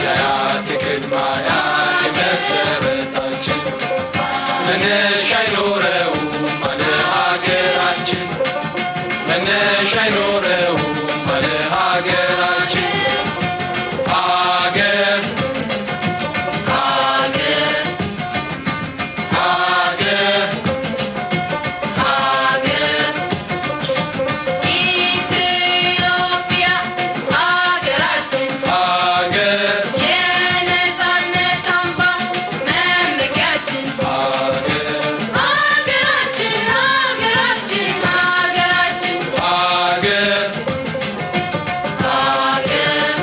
ያያት ቅድማያት መሰረታችን መነሻ አይኖረውም አለ ሀገራችን መነሻ አይኖረውም አለ ሀገራችን ሀገር ሀገር ሀገር ሀገር ኢትዮጵያ ሀገራችን ሀገር የነፃነት አምባ መመኪያችን ሀገር ሀገራችን ሀገራችን ሀገራችን ሀገር ሀገር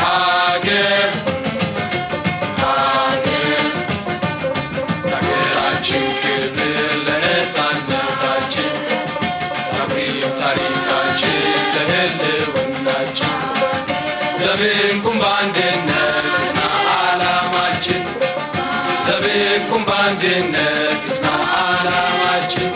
ሀገር ሀገር ሀገራችን ክብር ለነፃነታችን አብሪው ታሪካችን ለህልውናችን ዘብንቁም በአንድነት ይጽና ዓላማችን ዘብንቁም በአንድነት ይጽና ዓላማችን